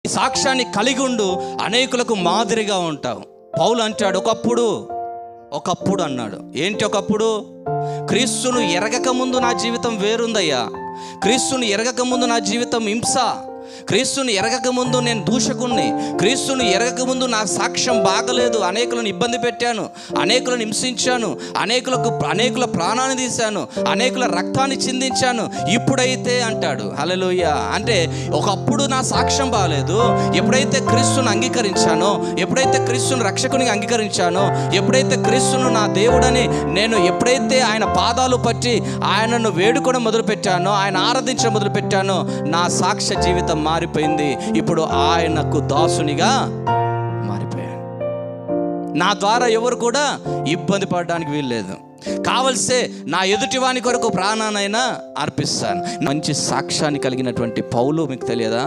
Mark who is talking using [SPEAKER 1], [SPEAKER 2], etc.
[SPEAKER 1] సాక్ష్యాన్ని కలిగి ఉండు, అనేకులకు మాదిరిగా ఉంటావు. పౌలు అంటాడు, ఒకప్పుడు అన్నాడు. ఏంటి ఒకప్పుడు? క్రీస్తును ఎరగక ముందు నా జీవితం వేరుందయ్యా. క్రీస్తును ఎరగక ముందు నా జీవితం హింస. క్రీస్తుని ఎరగక ముందు నేను దూషకుణ్ణి. క్రీస్తుని ఎరగక ముందు నా సాక్ష్యం బాగలేదు. అనేకులను ఇబ్బంది పెట్టాను, అనేకులను హింసించాను, అనేకుల ప్రాణాన్ని తీశాను, అనేకుల రక్తాన్ని చిందించాను. ఇప్పుడైతే అంటాడు, హల్లెలూయా, అంటే ఒకప్పుడు నా సాక్ష్యం బాగలేదు. ఎప్పుడైతే క్రీస్తుని అంగీకరించానో, ఎప్పుడైతే క్రీస్తుని రక్షకునిగా అంగీకరించానో, ఎప్పుడైతే క్రీస్తును నా దేవుడని నేను ఎప్పుడైతే ఆయన పాదాలు పట్టి ఆయనను వేడుకోవడం మొదలుపెట్టానో, ఆయన ఆరాధించడం మొదలుపెట్టానో, నా సాక్ష్య జీవితం మారిపోయింది. ఇప్పుడు ఆయనకు దాసునిగా మారిపోయాను. నా ద్వారా ఎవరు కూడా ఇబ్బంది పడడానికి వీల్లేదు. కావలసే నా ఎదుటివాని కొరకు ప్రాణానైనా అర్పిస్తాను. మంచి సాక్ష్యాన్ని కలిగినటువంటి పౌలు మీకు తెలియదా?